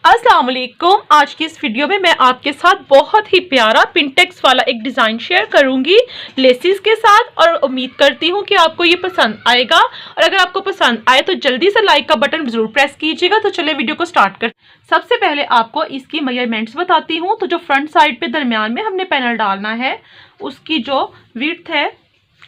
अस्सलाम वालेकुम। आज की इस वीडियो में मैं आपके साथ बहुत ही प्यारा पिंटेक्स वाला एक डिज़ाइन शेयर करूंगी लेसिस के साथ, और उम्मीद करती हूं कि आपको ये पसंद आएगा। और अगर आपको पसंद आए तो जल्दी से लाइक का बटन ज़रूर प्रेस कीजिएगा। तो चलिए वीडियो को स्टार्ट कर। सबसे पहले आपको इसकी मेजरमेंट्स बताती हूँ। तो जो फ्रंट साइड पे दरमियान में हमने पैनल डालना है, उसकी जो विड्थ है,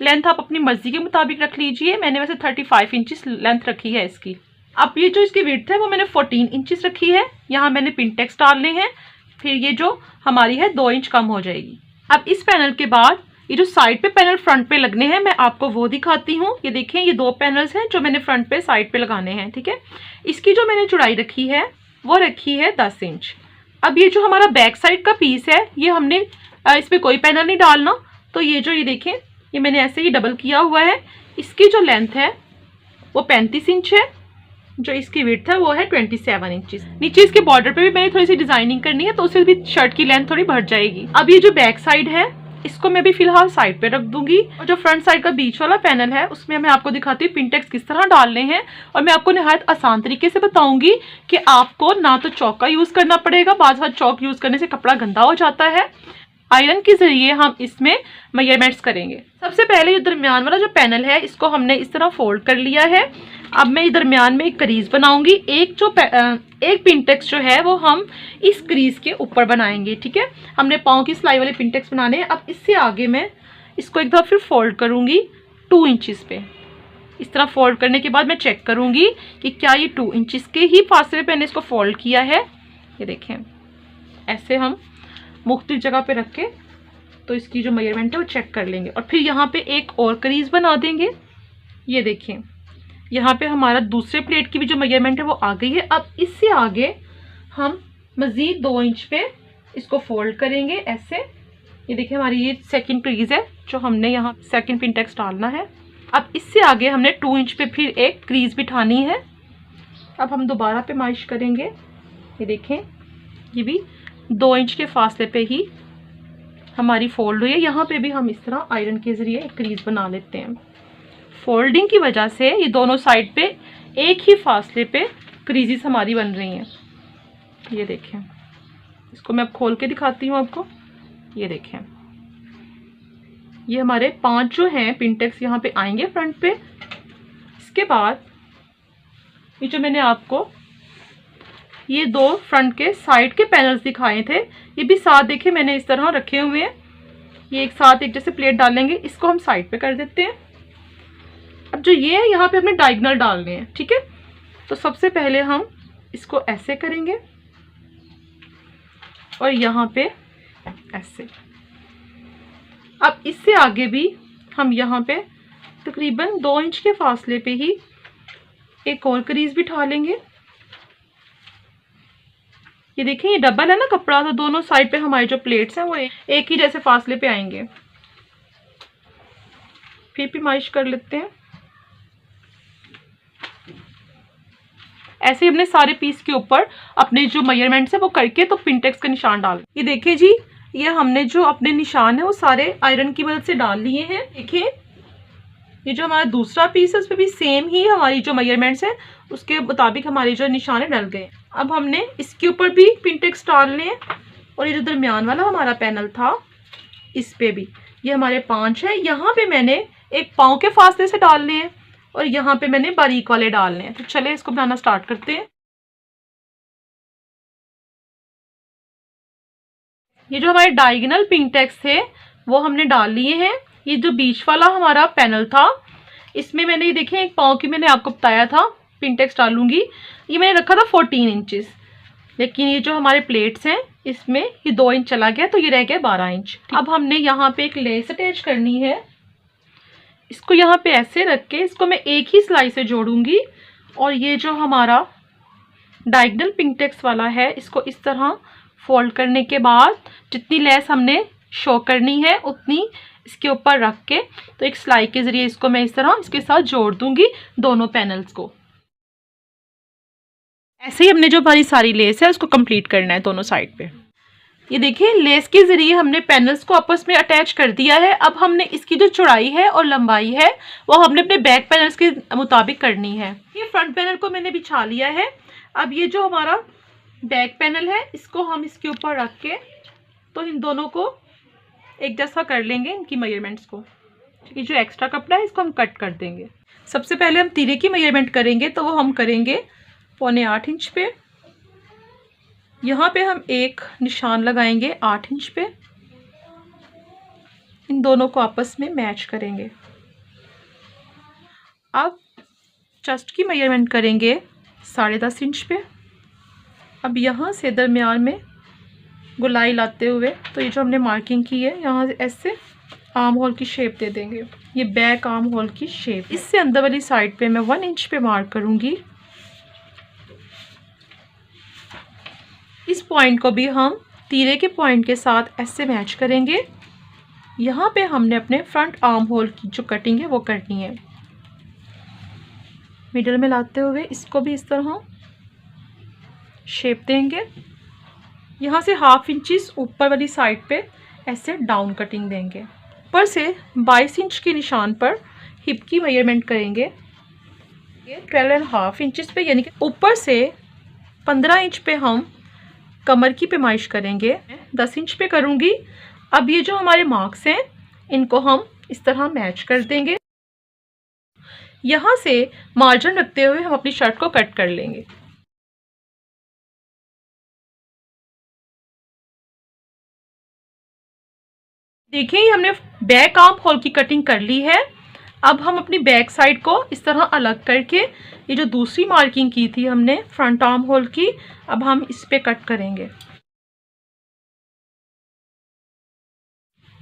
लेंथ आप अपनी मर्जी के मुताबिक रख लीजिए। मैंने वैसे 35 इंचेस लेंथ रखी है इसकी। अब ये जो इसकी विड्थ है वो मैंने 14 इंचेस रखी है। यहाँ मैंने पिंटेक्स डालने हैं, फिर ये जो हमारी है 2 इंच कम हो जाएगी। अब इस पैनल के बाद ये जो साइड पे पैनल फ्रंट पे लगने हैं, मैं आपको वो दिखाती हूँ। ये देखें, ये 2 पैनल्स हैं जो मैंने फ्रंट पे साइड पे लगाने हैं। ठीक है, इसकी जो मैंने चौड़ाई रखी है वो रखी है 10 इंच। अब ये जो हमारा बैक साइड का पीस है, ये हमने इस पर कोई पैनल नहीं डालना। तो ये जो ये देखें, ये मैंने ऐसे ही डबल किया हुआ है। इसकी जो लेंथ है वो 35 इंच है, जो इसकी विड्थ है वो है 27 इंचेस। नीचे इसके बॉर्डर पे भी मैंने थोड़ी सी डिजाइनिंग करनी है, तो उससे भी शर्ट की लेंथ थोड़ी बढ़ जाएगी। अब ये जो बैक साइड है, इसको मैं भी फिलहाल साइड पे रख दूंगी। और जो फ्रंट साइड का बीच वाला पैनल है, उसमें मैं आपको दिखाती हूँ पिंटेक्स किस तरह डालने हैं। और मैं आपको निहायत आसान तरीके से बताऊंगी कि आपको ना तो चौक का यूज करना पड़ेगा, बाज़ बार चौक यूज करने से कपड़ा गंदा हो जाता है। आयरन के जरिए हम इसमें मेजरमेंट्स करेंगे। सबसे पहले ये दरमियान वाला जो पैनल है, इसको हमने इस तरह फोल्ड कर लिया है। अब मैं दरमियान में एक क्रीज बनाऊंगी। एक पिंटेक्स जो है वो हम इस क्रीज के ऊपर बनाएंगे। ठीक है, हमने पाँव की सिलाई वाले पिंटेक्स बनाने हैं। अब इससे आगे मैं इसको एक दफ़ा फिर फोल्ड करूंगी 2 इंचेस पे। इस तरह फोल्ड करने के बाद मैं चेक करूंगी कि क्या ये 2 इंचेस के ही फासले पे मैंने इसको फोल्ड किया है। ये देखें, ऐसे हम मुख्तलिफ जगह पे रख के तो इसकी जो मेजरमेंट है वो चेक कर लेंगे। और फिर यहाँ पे एक और क्रीज बना देंगे। ये देखें, यहाँ पे हमारा दूसरे प्लेट की भी जो मेजरमेंट है वो आ गई है। अब इससे आगे हम मज़ीद 2 इंच पे इसको फोल्ड करेंगे ऐसे। ये देखिए, हमारी ये सेकंड क्रीज है जो हमने यहाँ सेकंड पिंटेक्स डालना है। अब इससे आगे हमने 2 इंच पे फिर एक क्रीज बिठानी है। अब हम दोबारा पे माइश करेंगे। ये देखें, ये भी 2 इंच के फासले पे ही हमारी फोल्ड हुई है। यहाँ पे भी हम इस तरह आयरन के ज़रिए एक क्रीज बना लेते हैं। फोल्डिंग की वजह से ये दोनों साइड पे एक ही फासले पे क्रीजेस हमारी बन रही हैं। ये देखें, इसको मैं अब खोल के दिखाती हूँ आपको। ये देखें, ये हमारे 5 जो हैं पिंटेक्स यहाँ पे आएंगे फ्रंट पे। इसके बाद ये जो मैंने आपको ये 2 फ्रंट के साइड के पैनल्स दिखाए थे, ये भी साथ देखे मैंने इस तरह रखे हुए हैं। ये एक साथ एक जैसे प्लेट डालेंगे, इसको हम साइड पे कर देते हैं। अब जो ये है, यहाँ पे हमने डायगोनल डालने हैं। ठीक है, तो सबसे पहले हम इसको ऐसे करेंगे और यहाँ पे ऐसे। अब इससे आगे भी हम यहाँ पे तकरीबन 2 इंच के फासले पे ही एक और क्रीज बिठा लेंगे। ये देखें, ये डबल है ना कपड़ा, तो दोनों साइड पे हमारे जो प्लेट्स हैं वो एक ही जैसे फासले पे आएंगे। फिर भी माइश कर लेते हैं। ऐसे ही अपने सारे पीस के ऊपर अपने जो मेजरमेंट्स है वो करके तो पिंटेक्स का निशान डाल। ये देखिए जी, ये हमने जो अपने निशान है वो सारे आयरन की मदद से डाल लिए हैं। देखिए, ये जो हमारा दूसरा पीस है उस पर भी सेम ही हमारी जो मेजरमेंट्स है उसके मुताबिक हमारे जो निशान है डल गए। अब हमने इसके ऊपर भी पिंटेक्स डालने हैं। और ये जो दरमियान वाला हमारा पैनल था, इस पे भी ये हमारे 5 है। यहाँ पे मैंने एक पाँव के फासले से डालने हैं और यहाँ पे मैंने बारीक वाले डालने हैं। तो चले इसको बनाना स्टार्ट करते हैं। ये जो हमारे डायगोनल पिंटेक्स थे वो हमने डाल लिए हैं। ये जो बीच वाला हमारा पैनल था, इसमें मैंने ये देखें एक पाँव की मैंने आपको बताया था पिंटेक्स डालूंगी। ये मैंने रखा था 14 इंचेस, लेकिन ये जो हमारे प्लेट्स हैं इसमें ये 2 इंच चला गया, तो ये रह गया 12 इंच। अब हमने यहाँ पे एक लेस अटैच करनी है। इसको यहाँ पे ऐसे रख के इसको मैं एक ही सिलाई से जोड़ूंगी। और ये जो हमारा डायगोनल पिंटेक्स वाला है, इसको इस तरह फोल्ड करने के बाद जितनी लेस हमने शो करनी है उतनी इसके ऊपर रख के तो एक सिलाई के जरिए इसको मैं इस तरह इसके साथ जोड़ दूंगी दोनों पैनल्स को। ऐसे ही हमने जो हमारी सारी लेस है उसको कंप्लीट करना है दोनों साइड पे। ये देखिए, लेस के जरिए हमने पैनल्स को आपस में अटैच कर दिया है। अब हमने इसकी जो चौड़ाई है और लंबाई है वो हमने अपने बैक पैनल्स के मुताबिक करनी है। ये फ्रंट पैनल को मैंने बिछा लिया है। अब ये जो हमारा बैक पैनल है, इसको हम इसके ऊपर रख के तो इन दोनों को एक जैसा कर लेंगे, इनकी मेजरमेंट्स को। ये जो एक्स्ट्रा कपड़ा है इसको हम कट कर देंगे। सबसे पहले हम तीरे की मेजरमेंट करेंगे, तो वो हम करेंगे 7.25 इंच पे। यहाँ पे हम एक निशान लगाएंगे 8 इंच पे। इन दोनों को आपस में मैच करेंगे। अब चेस्ट की मेजरमेंट करेंगे 10.5 इंच पे। अब यहाँ से दरमियान में गोलाई लाते हुए, तो ये जो हमने मार्किंग की है यहाँ से ऐसे आर्म होल की शेप दे देंगे। ये बैक आर्म होल की शेप। इससे अंदर वाली साइड पे मैं 1 इंच पे मार्क करूँगी। इस पॉइंट को भी हम तीरे के पॉइंट के साथ ऐसे मैच करेंगे। यहाँ पे हमने अपने फ्रंट आर्म होल की जो कटिंग है वो करनी है। मिडल में लाते हुए इसको भी इस तरह शेप देंगे। यहाँ से 1/2 इंच ऊपर वाली साइड पे ऐसे डाउन कटिंग देंगे। ऊपर से 22 इंच के निशान पर हिप की मेजरमेंट करेंगे 12.5 इंच पे, यानी कि ऊपर से 15 इंच पे हम कमर की पैमाइश करेंगे। 10 इंच पे करूँगी। अब ये जो हमारे मार्क्स हैं इनको हम इस तरह मैच कर देंगे। यहाँ से मार्जिन रखते हुए हम अपनी शर्ट को कट कर लेंगे। देखिए हमने बैक आर्म होल की कटिंग कर ली है। अब हम अपनी बैक साइड को इस तरह अलग करके ये जो दूसरी मार्किंग की थी हमने फ्रंट आर्म होल की, अब हम इस पे कट करेंगे।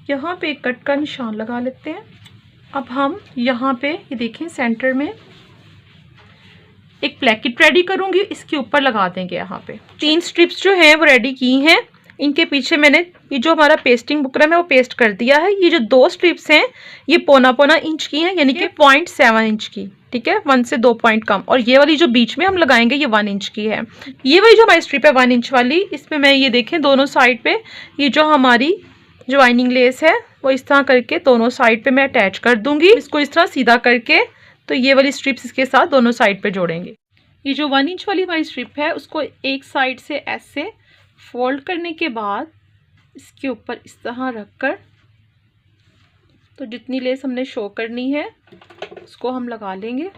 यहाँ पे एक कट का निशान लगा लेते हैं। अब हम यहाँ पे ये देखें सेंटर में एक प्लेकेट रेडी करूँगी, इसके ऊपर लगा देंगे। यहाँ पे 3 स्ट्रिप्स जो हैं वो रेडी की हैं। इनके पीछे मैंने ये जो हमारा पेस्टिंग बुकरम है वो पेस्ट कर दिया है। ये जो 2 स्ट्रिप्स हैं ये 1.25 इंच की हैं, यानी कि 0.7 इंच की, ठीक है, 1 से 2 पॉइंट कम। और ये वाली जो बीच में हम लगाएंगे ये 1 इंच की है। ये वाली जो हमारी स्ट्रिप है 1 इंच वाली, इसमें मैं ये देखें दोनों साइड पे ये जो हमारी ज्वाइनिंग लेस है वो इस तरह करके दोनों साइड पे मैं अटैच कर दूंगी। इसको इस तरह सीधा करके तो ये वाली स्ट्रिप्स इसके साथ दोनों साइड पे जोड़ेंगे। ये जो 1 इंच वाली हमारी स्ट्रिप है उसको एक साइड से ऐसे फोल्ड करने के बाद इसके ऊपर इस तरह रखकर तो जितनी लेस हमने शो करनी है उसको हम लगा लेंगे।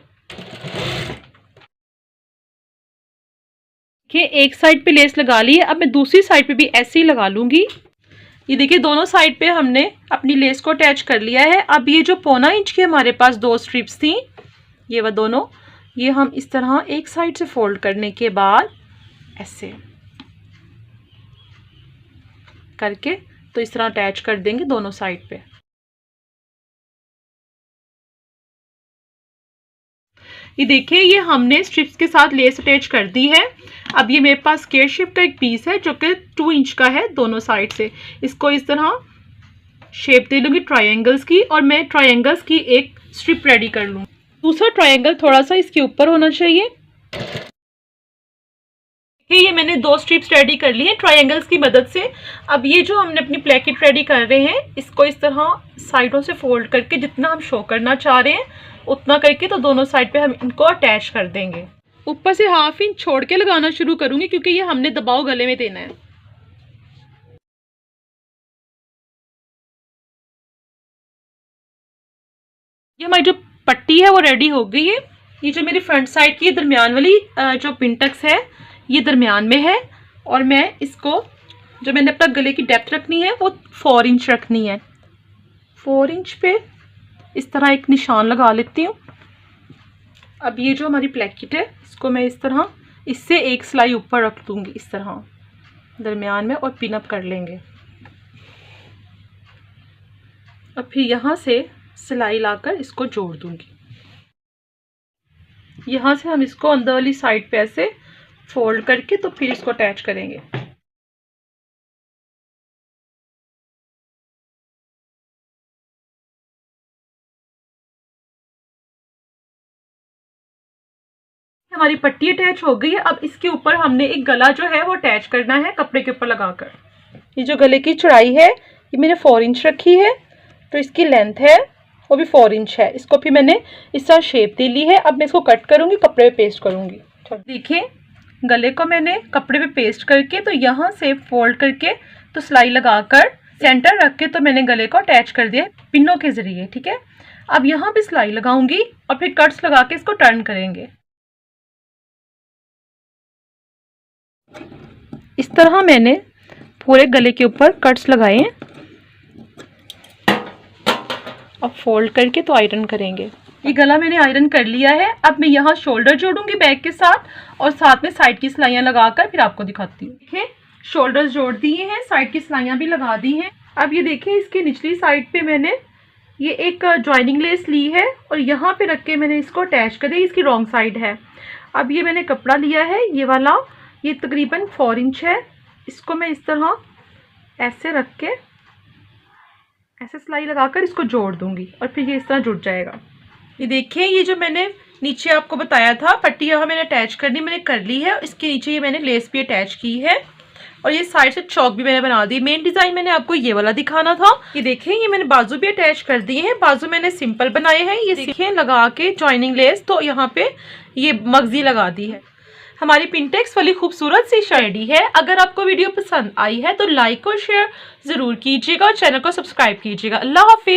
देखिए एक साइड पे लेस लगा ली है। अब मैं दूसरी साइड पे भी ऐसे ही लगा लूंगी। ये देखिए दोनों साइड पे हमने अपनी लेस को अटैच कर लिया है। अब ये जो 0.25 इंच की हमारे पास 2 स्ट्रिप्स थी, ये वह दोनों, ये हम इस तरह एक साइड से फोल्ड करने के बाद ऐसे करके तो इस तरह अटैच कर देंगे दोनों साइड पे। ये देखिए ये हमने स्ट्रिप्स के साथ लेस अटैच कर दी है। अब ये मेरे पास स्क्वायर शेप का एक पीस है जो कि 2 इंच का है दोनों साइड से। इसको इस तरह शेप दे लूँगी ट्रायंगल्स की, और मैं ट्रायंगल्स की एक स्ट्रिप रेडी कर लूँगी। दूसरा ट्रायंगल थोड़ा सा इसके ऊपर होना चाहिए। ये मैंने 2 स्ट्रिप्स रेडी कर ली हैं ट्रायंगल्स की मदद से। अब ये जो हमने अपनी प्लेकेट रेडी कर रहे हैं इसको इस तरह साइडों से फोल्ड करके जितना हम शो करना चाह रहे हैं उतना करके तो दोनों साइड पे हम इनको अटैच कर देंगे। ऊपर से 1/2 इंच छोड़ के लगाना शुरू करूंगी क्योंकि ये हमने दबाव गले में देना है। ये हमारी जो पट्टी है वो रेडी हो गई है। ये जो मेरी फ्रंट साइड की दरमियान वाली जो पिनटक्स है ये दरमियान में है, और मैं इसको जो मैंने अपना गले की डेप्थ रखनी है वो 4 इंच रखनी है। 4 इंच पे इस तरह एक निशान लगा लेती हूँ। अब ये जो हमारी प्लेकेट है इसको मैं इस तरह इससे एक सिलाई ऊपर रख दूंगी इस तरह दरमियान में, और पिन अप कर लेंगे। अब फिर यहाँ से सिलाई लाकर इसको जोड़ दूंगी। यहाँ से हम इसको अंदर वाली साइड पे ऐसे फोल्ड करके तो फिर इसको अटैच करेंगे। हमारी पट्टी अटैच हो गई है। अब इसके ऊपर हमने एक गला जो है वो अटैच करना है कपड़े के ऊपर लगाकर। ये जो गले की चौड़ाई है ये मैंने 4 इंच रखी है, तो इसकी लेंथ है वो भी 4 इंच है। इसको फिर मैंने इस तरह शेप दे ली है। अब मैं इसको कट करूंगी, कपड़े पे पेस्ट करूंगी। देखिए गले को मैंने कपड़े पे पेस्ट करके तो यहाँ से फोल्ड करके तो सिलाई लगाकर सेंटर रख के तो मैंने गले को अटैच कर दिया पिनों के जरिए। ठीक है, अब यहाँ पे सिलाई लगाऊंगी और फिर कट्स लगा के इसको टर्न करेंगे। इस तरह मैंने पूरे गले के ऊपर कट्स लगाए और फोल्ड करके तो आयरन करेंगे। ये गला मैंने आयरन कर लिया है। अब मैं यहाँ शोल्डर जोड़ूंगी बैक के साथ और साथ में साइड की सिलाइयाँ लगाकर फिर आपको दिखाती हूँ। देखिए शोल्डर्स जोड़ दिए हैं, साइड की सिलाइयाँ भी लगा दी हैं। अब ये देखिए इसकी निचली साइड पे मैंने ये एक जॉइनिंग लेस ली है और यहाँ पे रख के मैंने इसको अटैच कर दिया। इसकी रॉन्ग साइड है। अब ये मैंने कपड़ा लिया है ये वाला, ये तकरीबन 4 इंच है। इसको मैं इस तरह ऐसे रख के ऐसे सिलाई लगाकर इसको जोड़ दूंगी और फिर ये इस तरह जुड़ जाएगा। ये देखिए ये जो मैंने नीचे आपको बताया था पट्टी यहाँ मैंने अटैच करनी मैंने कर ली है। इसके नीचे ये मैंने लेस भी अटैच की है और ये साइड से चौक भी मैंने बना दी। मेन डिज़ाइन मैंने आपको ये वाला दिखाना था। ये देखें ये मैंने बाजू भी अटैच कर दिए हैं। बाजू मैंने सिंपल बनाए हैं। ये देखें लगा के जॉइनिंग लेस तो यहाँ पे ये मगजी लगा दी है। हमारी पिंटेक्स वाली खूबसूरत सी रेडी है। अगर आपको वीडियो पसंद आई है तो लाइक और शेयर ज़रूर कीजिएगा और चैनल को सब्सक्राइब कीजिएगा। अल्लाह हाफिज़।